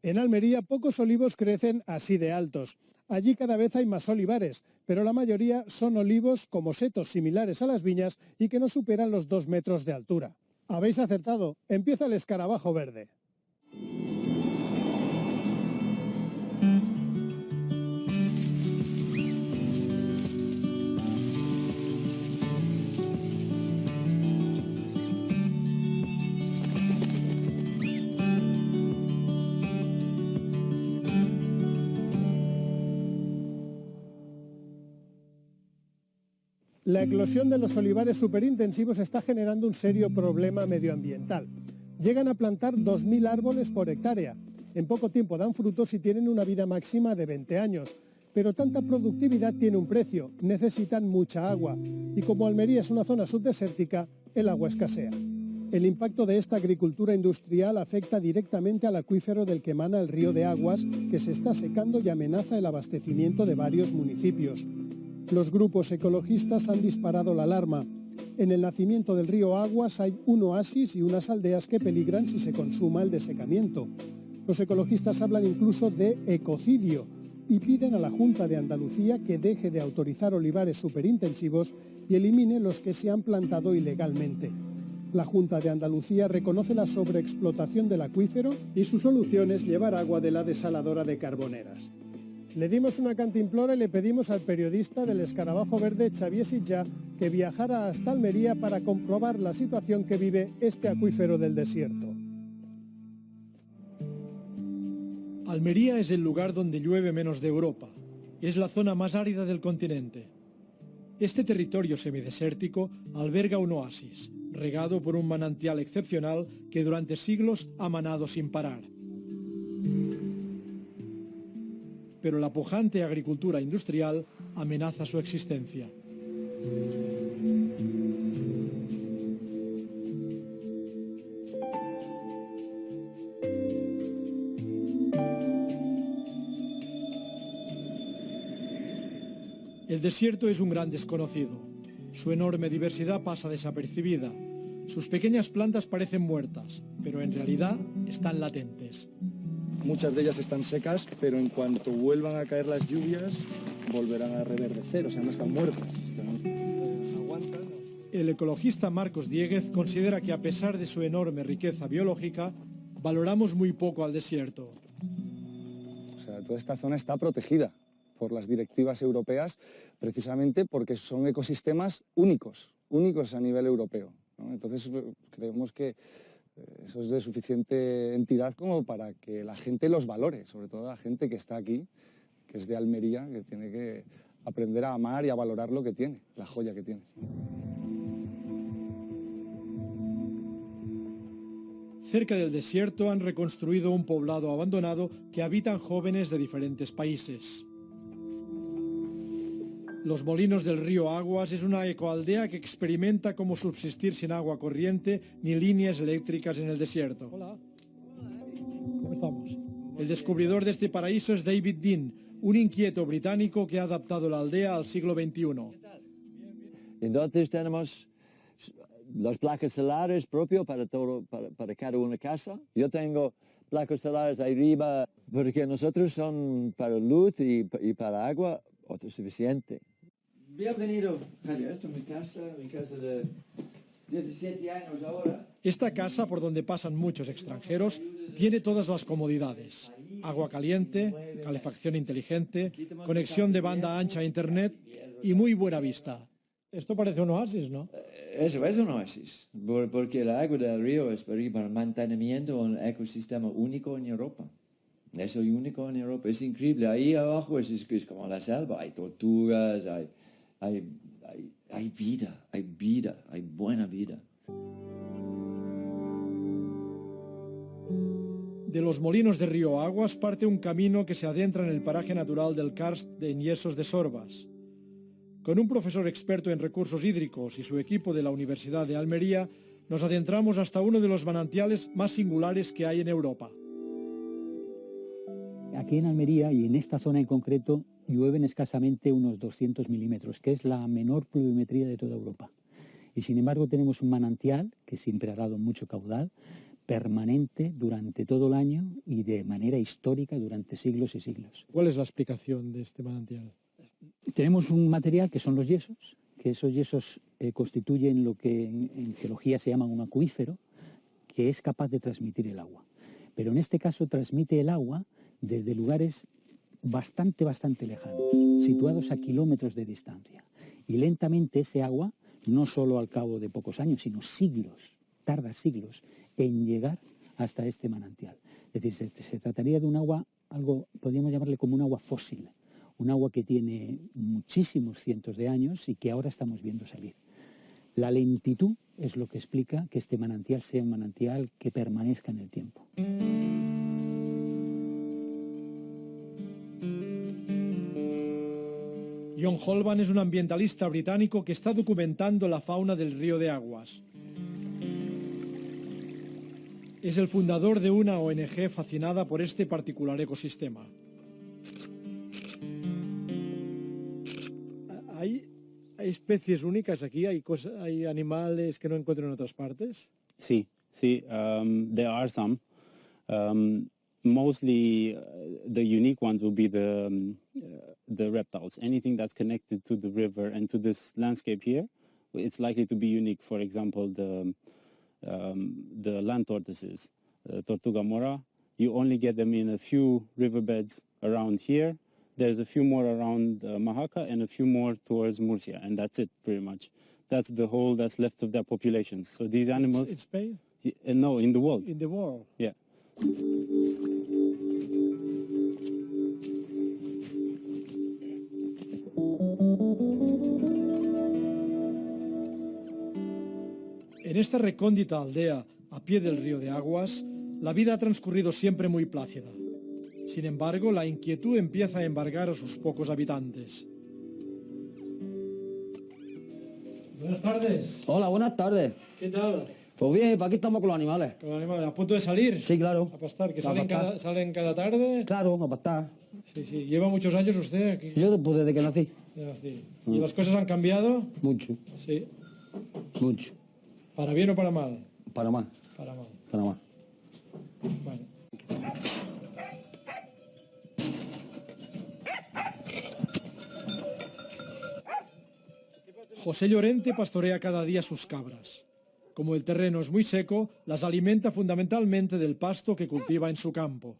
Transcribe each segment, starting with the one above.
En Almería pocos olivos crecen así de altos. Allí cada vez hay más olivares, pero la mayoría son olivos como setos similares a las viñas y que no superan los 2 metros de altura. Habéis acertado, empieza el escarabajo verde. La eclosión de los olivares superintensivos está generando un serio problema medioambiental. Llegan a plantar 2.000 árboles por hectárea. En poco tiempo dan frutos y tienen una vida máxima de 20 años. Pero tanta productividad tiene un precio, necesitan mucha agua. Y como Almería es una zona subdesértica, el agua escasea. El impacto de esta agricultura industrial afecta directamente al acuífero del que emana el río de Aguas, que se está secando y amenaza el abastecimiento de varios municipios. Los grupos ecologistas han disparado la alarma. En el nacimiento del río Aguas hay un oasis y unas aldeas que peligran si se consuma el desecamiento. Los ecologistas hablan incluso de ecocidio y piden a la Junta de Andalucía que deje de autorizar olivares superintensivos y elimine los que se han plantado ilegalmente. La Junta de Andalucía reconoce la sobreexplotación del acuífero y su solución es llevar agua de la desaladora de Carboneras. Le dimos una cantimplora y le pedimos al periodista del Escarabajo Verde, Xavier Sitjà, que viajara hasta Almería para comprobar la situación que vive este acuífero del desierto. Almería es el lugar donde llueve menos de Europa. Es la zona más árida del continente. Este territorio semidesértico alberga un oasis, regado por un manantial excepcional que durante siglos ha manado sin parar. Pero la pujante agricultura industrial amenaza su existencia. El desierto es un gran desconocido. Su enorme diversidad pasa desapercibida. Sus pequeñas plantas parecen muertas, pero en realidad están latentes. Muchas de ellas están secas, pero en cuanto vuelvan a caer las lluvias, volverán a reverdecer, o sea, no están muertas. Aguantan. El ecologista Marcos Diéguez considera que a pesar de su enorme riqueza biológica, valoramos muy poco al desierto. O sea, toda esta zona está protegida por las directivas europeas, precisamente porque son ecosistemas únicos a nivel europeo, ¿no? Entonces creemos que eso es de suficiente entidad como para que la gente los valore, sobre todo la gente que está aquí, que es de Almería, que tiene que aprender a amar y a valorar lo que tiene, la joya que tiene. Cerca del desierto han reconstruido un poblado abandonado que habitan jóvenes de diferentes países. Los Molinos del río Aguas es una ecoaldea que experimenta cómo subsistir sin agua corriente ni líneas eléctricas en el desierto. Hola. ¿Cómo estamos? El descubridor de este paraíso es David Dean, un inquieto británico que ha adaptado la aldea al siglo XXI. Entonces tenemos las placas solares propias para cada una casa. Yo tengo placas solares arriba porque nosotros son para luz y para agua autosuficiente. Bienvenido, Javier. Esta es mi casa de 17 años ahora. Esta casa, por donde pasan muchos extranjeros, tiene todas las comodidades. Agua caliente, calefacción inteligente, conexión de banda ancha a internet y muy buena vista. Esto parece un oasis, ¿no? Eso es un oasis, porque el agua del río es para el mantenimiento de un ecosistema único en Europa. Es el único en Europa, es increíble. Ahí abajo es como la selva, hay tortugas, hay vida, hay buena vida. De los Molinos de río Aguas parte un camino que se adentra en el paraje natural del karst de Ñesos de Sorbas. Con un profesor experto en recursos hídricos y su equipo de la Universidad de Almería, nos adentramos hasta uno de los manantiales más singulares que hay en Europa. Aquí en Almería y en esta zona en concreto llueven escasamente unos 200 milímetros, que es la menor pluviometría de toda Europa. Y sin embargo tenemos un manantial que siempre ha dado mucho caudal, permanente durante todo el año y de manera histórica durante siglos y siglos. ¿Cuál es la explicación de este manantial? Tenemos un material que son los yesos, que esos yesos constituyen lo que en geología se llama un acuífero, que es capaz de transmitir el agua. Pero en este caso transmite el agua desde lugares bastante lejanos, situados a kilómetros de distancia. Y lentamente ese agua, no solo al cabo de pocos años, sino siglos, tarda siglos en llegar hasta este manantial. Es decir, se trataría de un agua, algo podríamos llamarle como un agua fósil, un agua que tiene muchísimos cientos de años y que ahora estamos viendo salir. La lentitud es lo que explica que este manantial sea un manantial que permanezca en el tiempo. John Holban es un ambientalista británico que está documentando la fauna del río de Aguas. Es el fundador de una ONG fascinada por este particular ecosistema. ¿Hay especies únicas aquí? ¿Hay animales que no encuentro en otras partes? Sí, there are some. Mostly the unique ones will be the reptiles. Anything that's connected to the river and to this landscape here, it's likely to be unique. For example, the land tortoises, Tortuga mora, you only get them in a few riverbeds around here. There's a few more around Mahaka and a few more towards Murcia, and that's it pretty much. That's the whole that's left of their populations. So these animals... In Spain? No, in the world. In the world? Yeah. En esta recóndita aldea, a pie del río de Aguas, la vida ha transcurrido siempre muy plácida. Sin embargo, la inquietud empieza a embargar a sus pocos habitantes. Buenas tardes. Hola, buenas tardes. ¿Qué tal? Pues bien, para aquí estamos con los animales. ¿Con los animales? ¿A punto de salir? Sí, claro. A pastar, que A salen pastar. salen cada tarde. Claro, a pastar. Sí. ¿Lleva muchos años usted aquí? Yo después desde que nací. Ya, sí. ¿Y las cosas han cambiado? Mucho, Sí. mucho. ¿Para bien o para mal? Para más, Para mal. para más. Bueno. José Llorente pastorea cada día sus cabras. Como el terreno es muy seco, las alimenta fundamentalmente del pasto que cultiva en su campo.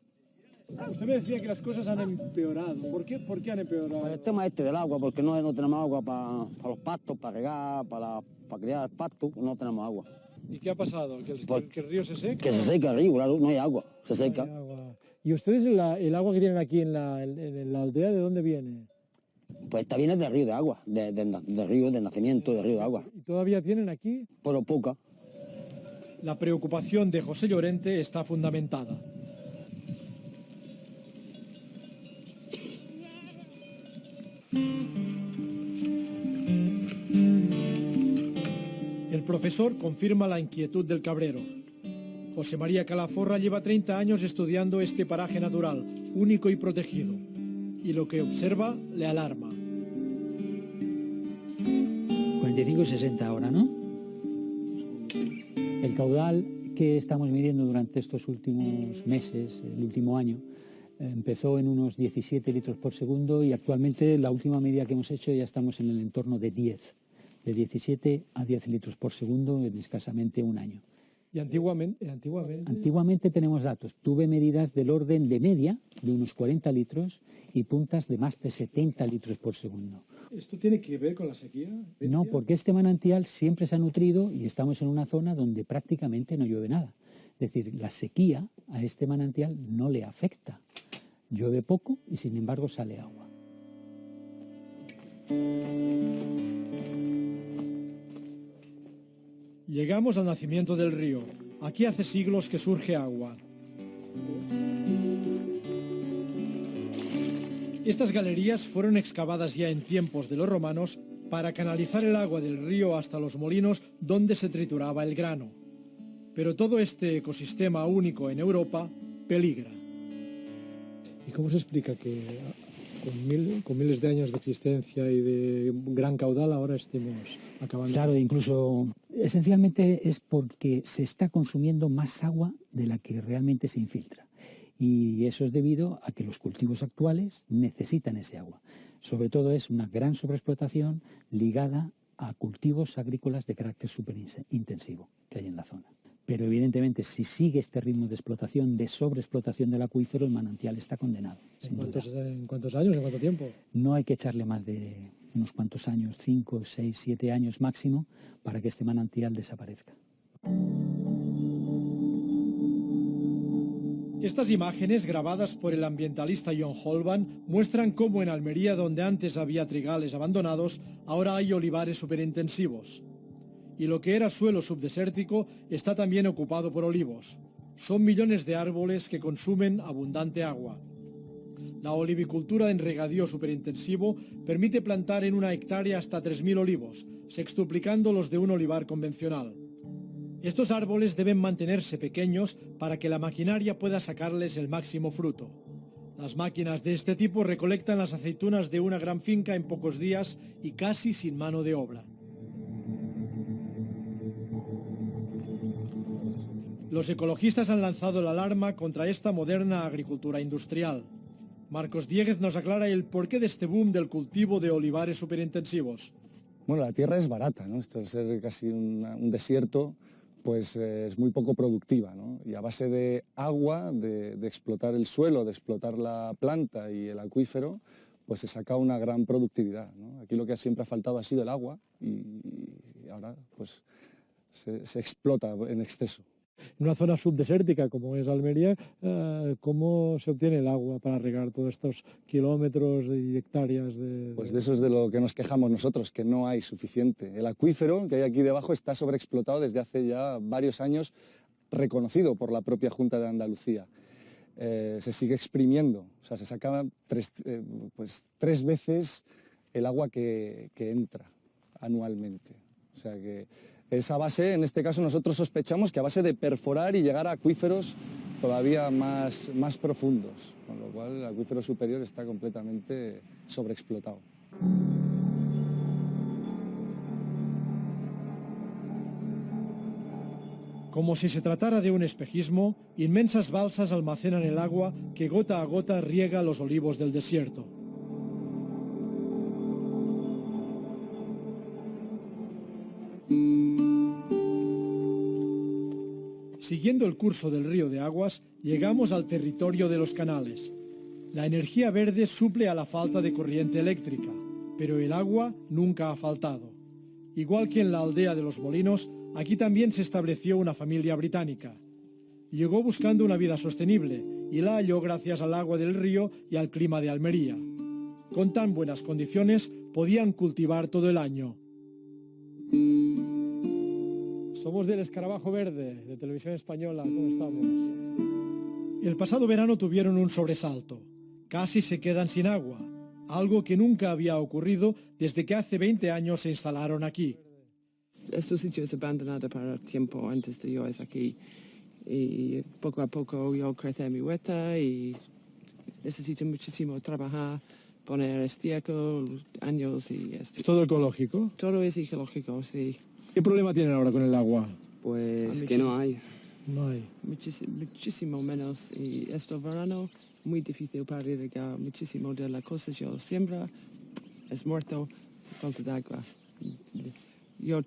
Usted me decía que las cosas han empeorado. ¿Por qué han empeorado? Pues el tema este del agua, porque no tenemos agua para los pastos, para regar, para criar el pasto, no tenemos agua. ¿Y qué ha pasado? ¿Que Pues- el río se seca? Que se seca el río, claro, no hay agua, se No hay seca. agua. ¿Y ustedes el agua que tienen aquí en la aldea, de dónde viene? Pues esta viene del río de agua, del río de nacimiento, del río de agua, ¿Y todavía tienen aquí? pero poca. La preocupación de José Llorente está fundamentada. El profesor confirma la inquietud del cabrero. José María Calaforra lleva 30 años estudiando este paraje natural, único y protegido. Y lo que observa le alarma. 45-60 ahora, ¿no? El caudal que estamos midiendo durante estos últimos meses, el último año, empezó en unos 17 litros por segundo y actualmente la última medida que hemos hecho ya estamos en el entorno de 10, de 17 a 10 litros por segundo en escasamente un año. Y antiguamente... Antiguamente tenemos datos, tuve medidas del orden de media, de unos 40 litros, y puntas de más de 70 litros por segundo. ¿Esto tiene que ver con la sequía? No, porque este manantial siempre se ha nutrido y estamos en una zona donde prácticamente no llueve nada. Es decir, la sequía a este manantial no le afecta. Llueve poco y sin embargo sale agua. Llegamos al nacimiento del río. Aquí hace siglos que surge agua. Estas galerías fueron excavadas ya en tiempos de los romanos para canalizar el agua del río hasta los molinos donde se trituraba el grano. Pero todo este ecosistema único en Europa peligra. ¿Y cómo se explica que con miles de años de existencia y de gran caudal, ahora estemos acabando. Claro, incluso esencialmente es porque se está consumiendo más agua de la que realmente se infiltra. Y eso es debido a que los cultivos actuales necesitan ese agua. Sobre todo es una gran sobreexplotación ligada a cultivos agrícolas de carácter superintensivo que hay en la zona. Pero evidentemente, si sigue este ritmo de explotación, de sobreexplotación del acuífero, el manantial está condenado. ¿En cuántos años, en cuánto tiempo? No hay que echarle más de unos cuantos años, 5, 6, 7 años máximo, para que este manantial desaparezca. Estas imágenes, grabadas por el ambientalista John Holban, muestran cómo en Almería, donde antes había trigales abandonados, ahora hay olivares superintensivos. Y lo que era suelo subdesértico está también ocupado por olivos. Son millones de árboles que consumen abundante agua. La olivicultura en regadío superintensivo permite plantar en una hectárea hasta 3.000 olivos, sextuplicando los de un olivar convencional. Estos árboles deben mantenerse pequeños para que la maquinaria pueda sacarles el máximo fruto. Las máquinas de este tipo recolectan las aceitunas de una gran finca en pocos días y casi sin mano de obra. Los ecologistas han lanzado la alarma contra esta moderna agricultura industrial. Marcos Diéguez nos aclara el porqué de este boom del cultivo de olivares superintensivos. Bueno, la tierra es barata, ¿no? Esto de ser casi un desierto, pues es muy poco productiva, ¿no? Y a base de agua, de explotar el suelo, de explotar la planta y el acuífero, pues se saca una gran productividad, ¿no? Aquí lo que siempre ha faltado ha sido el agua y ahora pues se explota en exceso. En una zona subdesértica como es Almería, ¿cómo se obtiene el agua para regar todos estos kilómetros y hectáreas de...? Pues de eso es de lo que nos quejamos nosotros, que no hay suficiente. El acuífero que hay aquí debajo está sobreexplotado desde hace ya varios años, reconocido por la propia Junta de Andalucía. Se sigue exprimiendo, o sea, se saca tres veces el agua que entra anualmente. O sea que esa base, en este caso nosotros sospechamos que a base de perforar y llegar a acuíferos todavía más profundos, con lo cual el acuífero superior está completamente sobreexplotado. Como si se tratara de un espejismo, inmensas balsas almacenan el agua que gota a gota riega los olivos del desierto. Siguiendo el curso del río de Aguas, llegamos al territorio de los canales. La energía verde suple a la falta de corriente eléctrica, pero el agua nunca ha faltado. Igual que en la aldea de los Molinos, aquí también se estableció una familia británica. Llegó buscando una vida sostenible y la halló gracias al agua del río y al clima de Almería. Con tan buenas condiciones podían cultivar todo el año. Somos del Escarabajo Verde, de Televisión Española. ¿Cómo estamos? El pasado verano tuvieron un sobresalto. Casi se quedan sin agua, algo que nunca había ocurrido desde que hace 20 años se instalaron aquí. Este sitio es abandonado para tiempo antes de yo estar aquí. Y poco a poco yo crecí mi huerta y necesito muchísimo trabajar, poner estiércol, años y esto. ¿Es todo ecológico? Todo es ecológico, sí. ¿Qué problema tienen ahora con el agua? Pues que no hay. No hay. Muchísimo menos. Y este verano muy difícil para irrigar. Muchísimo de las cosas yo siembra es muerto, falta de agua. Yo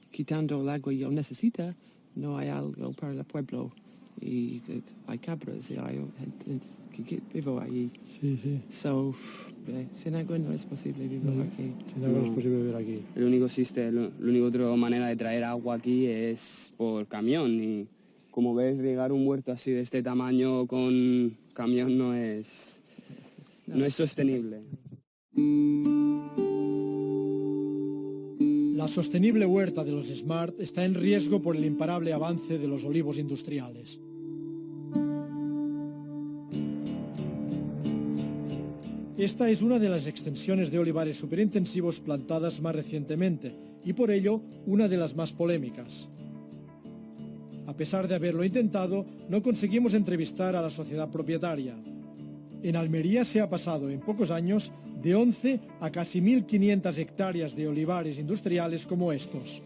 quitando el agua yo necesito, no hay algo para el pueblo. Y hay cabras y hay gente que vivo allí. Sí, sí. So, sin agua no es posible vivir aquí. Sin agua no es posible vivir aquí. La única otra manera de traer agua aquí es por camión. Y como ves, regar un huerto así de este tamaño con camión no es sostenible. La sostenible huerta de los Smart está en riesgo por el imparable avance de los olivos industriales. Esta es una de las extensiones de olivares superintensivos plantadas más recientemente y por ello una de las más polémicas. A pesar de haberlo intentado, no conseguimos entrevistar a la sociedad propietaria. En Almería se ha pasado en pocos años de 11 a casi 1.500 hectáreas de olivares industriales como estos.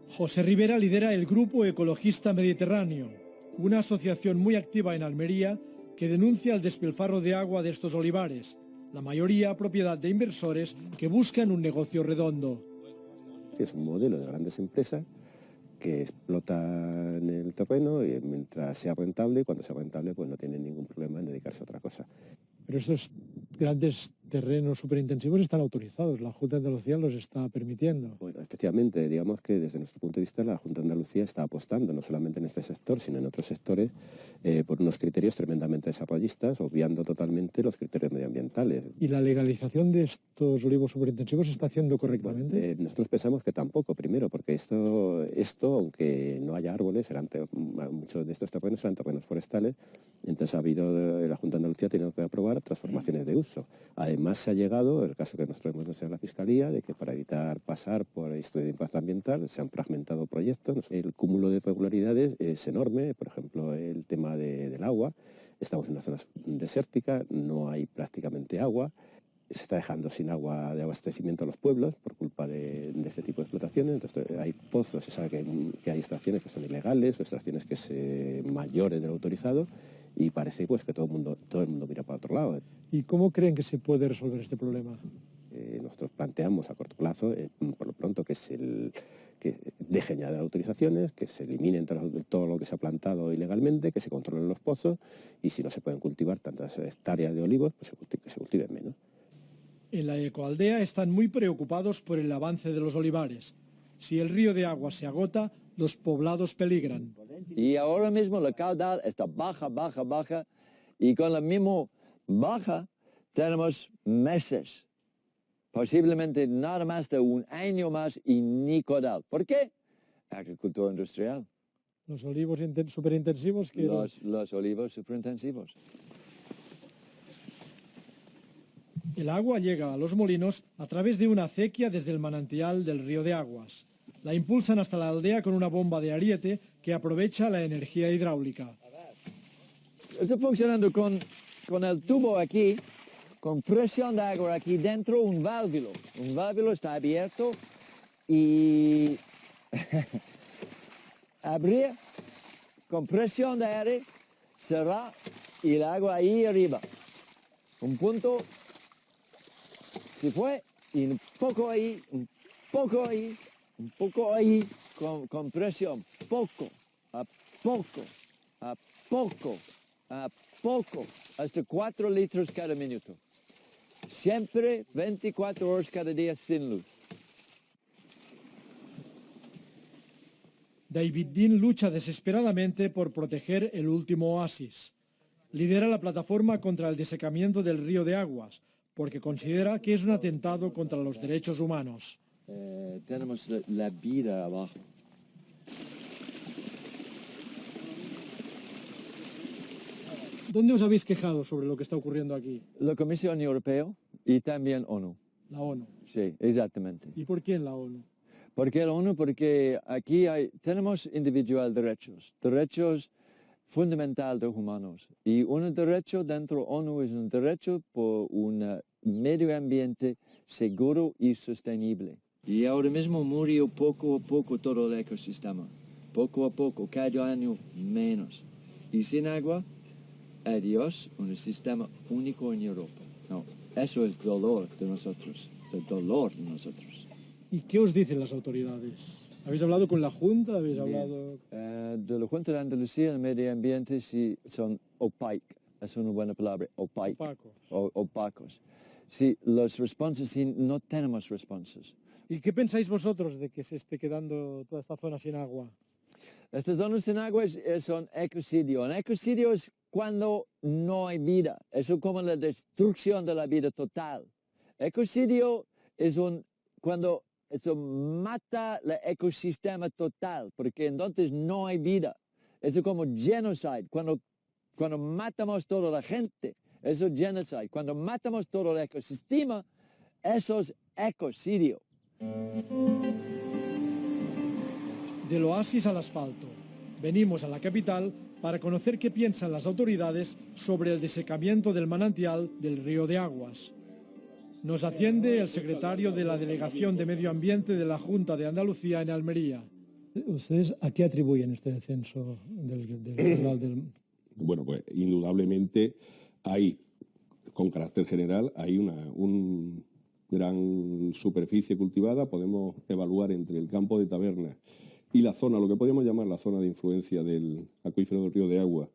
José Rivera lidera el Grupo Ecologista Mediterráneo, una asociación muy activa en Almería que denuncia el despilfarro de agua de estos olivares, la mayoría propiedad de inversores que buscan un negocio redondo. Es un modelo de grandes empresas que explotan el terreno y mientras sea rentable, cuando sea rentable pues no tienen ningún problema en dedicarse a otra cosa. Pero estos grandes terrenos superintensivos están autorizados, la Junta de Andalucía los está permitiendo. Bueno, efectivamente, digamos que desde nuestro punto de vista la Junta de Andalucía está apostando no solamente en este sector, sino en otros sectores por unos criterios tremendamente desarrollistas, obviando totalmente los criterios medioambientales. ¿Y la legalización de estos olivos superintensivos se está haciendo correctamente? Bueno, nosotros pensamos que tampoco, primero, porque esto aunque no haya árboles, muchos de estos terrenos eran terrenos forestales, entonces la Junta de Andalucía ha tenido que aprobar transformaciones de uso. Además se ha llegado, el caso que nosotros hemos denunciado a la Fiscalía, de que para evitar pasar por el estudio de impacto ambiental se han fragmentado proyectos. El cúmulo de irregularidades es enorme, por ejemplo, el tema del agua. Estamos en una zona desértica, no hay prácticamente agua. Se está dejando sin agua de abastecimiento a los pueblos por culpa de este tipo de explotaciones. Entonces hay pozos, se sabe que hay extracciones que son ilegales o extracciones que son mayores de lo autorizado y parece pues que todo el mundo mira para otro lado. ¿Y cómo creen que se puede resolver este problema? Nosotros planteamos a corto plazo, por lo pronto, que dejen ya de las autorizaciones, que se eliminen todo lo que se ha plantado ilegalmente, que se controlen los pozos y si no se pueden cultivar tantas hectáreas de olivos, pues que se cultiven menos. En la ecoaldea están muy preocupados por el avance de los olivares. Si el río de agua se agota, los poblados peligran. Y ahora mismo la caudal está baja, baja, baja, y con la misma baja tenemos meses, posiblemente nada más de un año más y ni caudal. ¿Por qué? Agricultura industrial. Los olivos superintensivos. Los olivos superintensivos. El agua llega a los molinos a través de una acequia desde el manantial del río de Aguas. La impulsan hasta la aldea con una bomba de ariete que aprovecha la energía hidráulica. Está funcionando con el tubo aquí, con presión de agua aquí dentro, un válvulo. Un válvulo está abierto y abrir con presión de aire, cerrar y el agua ahí arriba. Un punto. Se fue y un poco ahí, un poco ahí, un poco ahí, con presión, poco, a poco, a poco, a poco, hasta 4 litros cada minuto. Siempre 24 horas cada día sin luz. David Dean lucha desesperadamente por proteger el último oasis. Lidera la plataforma contra el desecamiento del río de Aguas, porque considera que es un atentado contra los derechos humanos. Tenemos la vida abajo. ¿Dónde os habéis quejado sobre lo que está ocurriendo aquí? La Comisión Europea y también ONU. La ONU. Sí, exactamente. ¿Y por qué en la ONU? ¿Por qué la ONU? Porque aquí tenemos individual derechos fundamental de humanos. Y un derecho dentro de ONU es un derecho por un medio ambiente seguro y sostenible. Y ahora mismo murió poco a poco todo el ecosistema. Poco a poco, cada año menos. Y sin agua, adiós, un sistema único en Europa. No, eso es dolor de nosotros, el dolor de nosotros. ¿Y qué os dicen las autoridades? ¿Habéis hablado con la Junta? ¿Habéis hablado...? De la Junta de Andalucía, el medio ambiente sí son opaque, es una buena palabra, opaque. Opacos. Sí, los responses, sí, no tenemos responses. ¿Y qué pensáis vosotros de que se esté quedando toda esta zona sin agua? Estas zonas sin agua son ecocidio. Un ecocidio es cuando no hay vida, es como la destrucción de la vida total. Ecocidio es cuando eso mata el ecosistema total, porque entonces no hay vida. Eso es como genocide, cuando matamos toda la gente, eso es genocide. Cuando matamos todo el ecosistema, eso es ecocidio. Del oasis al asfalto. Venimos a la capital para conocer qué piensan las autoridades sobre el desecamiento del manantial del Río de Aguas. Nos atiende el secretario de la Delegación de Medio Ambiente de la Junta de Andalucía en Almería. ¿Ustedes a qué atribuyen este descenso del... Bueno, pues indudablemente hay, con carácter general, hay una gran superficie cultivada. Podemos evaluar entre el campo de Tabernas y la zona, lo que podríamos llamar la zona de influencia del acuífero del Río de Aguas,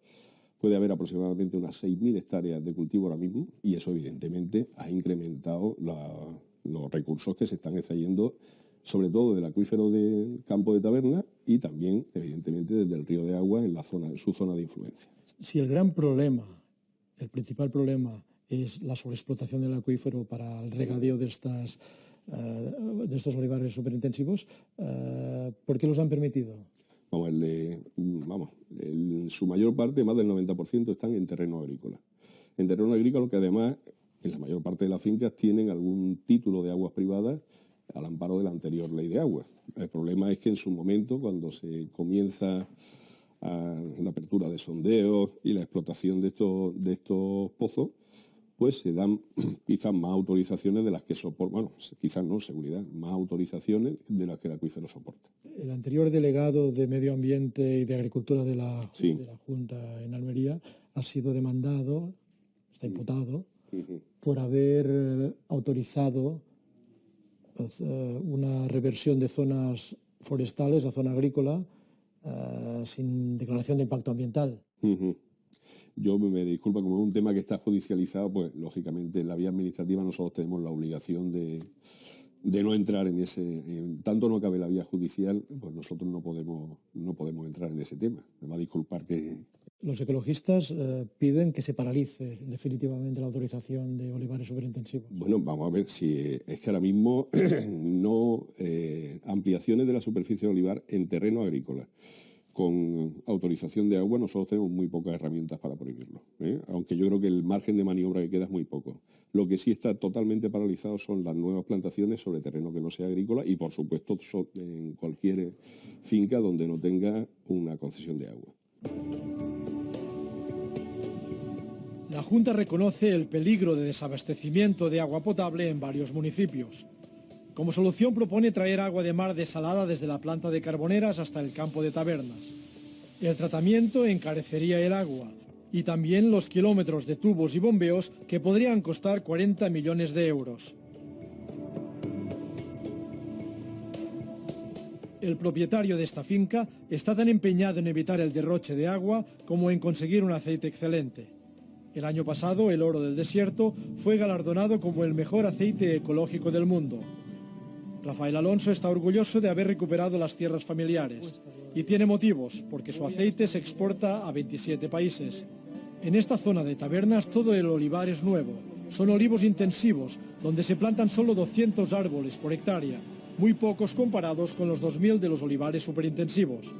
puede haber aproximadamente unas 6.000 hectáreas de cultivo ahora mismo, y eso evidentemente ha incrementado los recursos que se están extrayendo, sobre todo del acuífero del campo de Tabernas y también evidentemente desde el Río de Aguas en su zona de influencia. Si el gran problema, el principal problema es la sobreexplotación del acuífero para el regadío de estos olivares superintensivos, ¿por qué los han permitido? Su mayor parte, más del 90%, están en terreno agrícola. En terreno agrícola que además, en la mayor parte de las fincas, tienen algún título de aguas privadas al amparo de la anterior ley de aguas. El problema es que en su momento, cuando se comienza la apertura de sondeos y la explotación de estos pozos, pues se dan quizás más autorizaciones de las que soporta, bueno, quizás no, seguridad, más autorizaciones de las que el acuífero soporta. El anterior delegado de Medio Ambiente y de Agricultura de la Junta en Almería ha sido demandado, está imputado, por haber autorizado una reversión de zonas forestales a zona agrícola sin declaración de impacto ambiental. Yo me disculpo, como es un tema que está judicializado, pues lógicamente en la vía administrativa nosotros tenemos la obligación de no entrar en ese, tanto no cabe la vía judicial, pues nosotros no podemos entrar en ese tema. Me va a disculpar que... Los ecologistas piden que se paralice definitivamente la autorización de olivares superintensivos. Bueno, vamos a ver si es que ahora mismo no ampliaciones de la superficie de olivar en terreno agrícola con autorización de agua, nosotros tenemos muy pocas herramientas para prohibirlo, aunque yo creo que el margen de maniobra que queda es muy poco. Lo que sí está totalmente paralizado son las nuevas plantaciones sobre terreno que no sea agrícola y, por supuesto, en cualquier finca donde no tenga una concesión de agua. La Junta reconoce el peligro de desabastecimiento de agua potable en varios municipios. Como solución propone traer agua de mar desalada desde la planta de Carboneras hasta el campo de Tabernas. El tratamiento encarecería el agua y también los kilómetros de tubos y bombeos que podrían costar 40 millones de euros. El propietario de esta finca está tan empeñado en evitar el derroche de agua como en conseguir un aceite excelente. El año pasado, el Oro del Desierto fue galardonado como el mejor aceite ecológico del mundo. Rafael Alonso está orgulloso de haber recuperado las tierras familiares y tiene motivos, porque su aceite se exporta a 27 países. En esta zona de Tabernas todo el olivar es nuevo. Son olivos intensivos, donde se plantan solo 200 árboles por hectárea, muy pocos comparados con los 2.000 de los olivares superintensivos.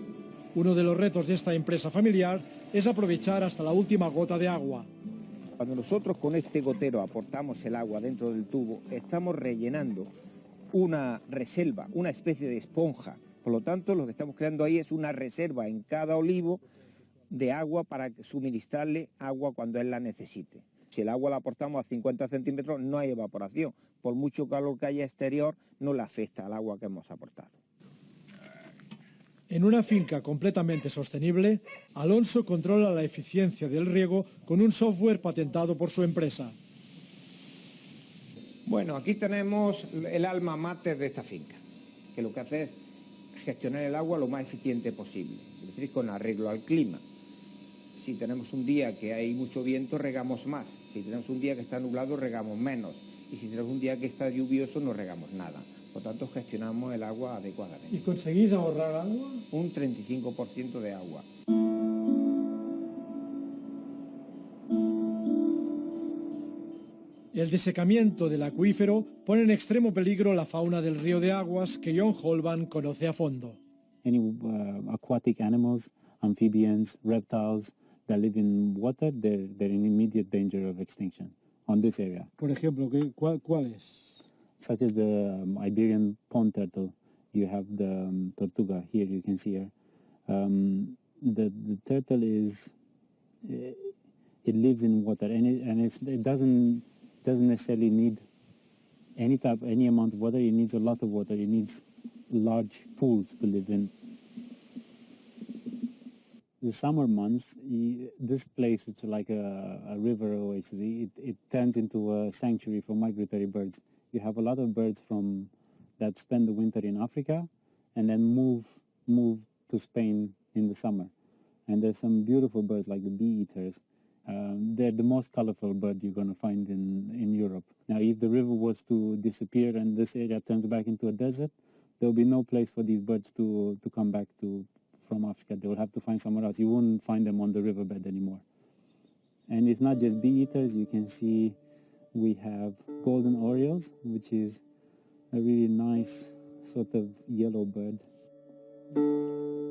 Uno de los retos de esta empresa familiar es aprovechar hasta la última gota de agua. Cuando nosotros con este gotero aportamos el agua dentro del tubo, estamos rellenando una reserva, una especie de esponja. Por lo tanto, lo que estamos creando ahí es una reserva en cada olivo de agua para suministrarle agua cuando él la necesite. Si el agua la aportamos a 50 centímetros, no hay evaporación. Por mucho calor que haya exterior, no le afecta al agua que hemos aportado. En una finca completamente sostenible, Alonso controla la eficiencia del riego con un software patentado por su empresa. Bueno, aquí tenemos el alma mater de esta finca, que lo que hace es gestionar el agua lo más eficiente posible, es decir, con arreglo al clima. Si tenemos un día que hay mucho viento, regamos más. Si tenemos un día que está nublado, regamos menos. Y si tenemos un día que está lluvioso, no regamos nada. Por tanto, gestionamos el agua adecuadamente. ¿Y conseguís ahorrar agua? Un 35% de agua. El desecamiento del acuífero pone en extremo peligro la fauna del Río de Aguas que John Holban conoce a fondo. Any aquatic animals, amphibians, reptiles that live in water, they're in immediate danger of extinction on this area. Por ejemplo, ¿cuáles? Such as the Iberian pond turtle. You have the tortuga here, you can see her. The turtle is, it lives in water, and it doesn't necessarily need any amount of water. It needs a lot of water. It needs large pools to live in. The summer months, this place, it's like a river oasis. It turns into a sanctuary for migratory birds. You have a lot of birds that spend the winter in Africa and then move to Spain in the summer. And there's some beautiful birds like the bee-eaters. They're the most colorful bird you're going to find in Europe. Now, if the river was to disappear and this area turns back into a desert, there'll be no place for these birds to come back from Africa. They will have to find somewhere else. You won't find them on the riverbed anymore. And it's not just bee-eaters. You can see we have golden orioles, which is a really nice sort of yellow bird.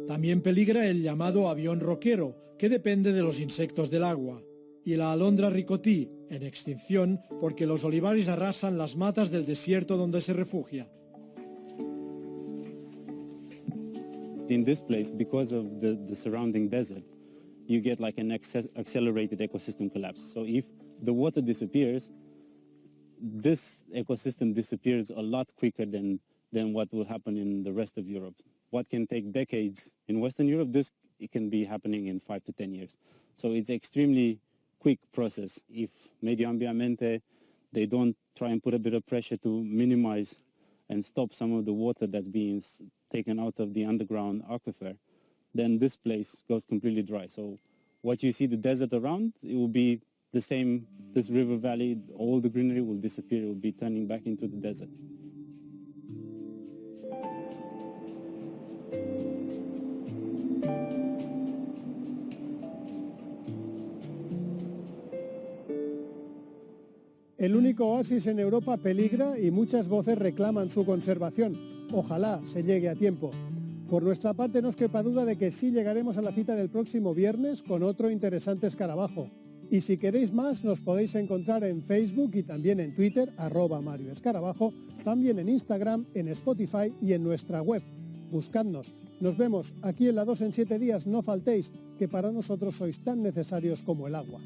También peligra el llamado avión roquero, que depende de los insectos del agua, y la alondra ricotí, en extinción porque los olivares arrasan las matas del desierto donde se refugia. In this place, because of the surrounding desert, you get like an accelerated ecosystem collapse. So if the water disappears, this ecosystem disappears a lot quicker than what will happen in the rest of Europe. What can take decades in Western Europe, it can be happening in 5 to 10 years. So it's an extremely quick process. If Medio Ambiente, they don't try and put a bit of pressure to minimize and stop some of the water that's being taken out of the underground aquifer, then this place goes completely dry. So what you see the desert around, it will be the same, this river valley, all the greenery will disappear, it will be turning back into the desert. El único oasis en Europa peligra y muchas voces reclaman su conservación. Ojalá se llegue a tiempo. Por nuestra parte, no os quepa duda de que sí llegaremos a la cita del próximo viernes con otro interesante escarabajo. Y si queréis más, nos podéis encontrar en Facebook y también en Twitter, @MarioEscarabajo, también en Instagram, en Spotify y en nuestra web. Buscadnos. Nos vemos aquí en la 2 en 7 días. No faltéis, que para nosotros sois tan necesarios como el agua.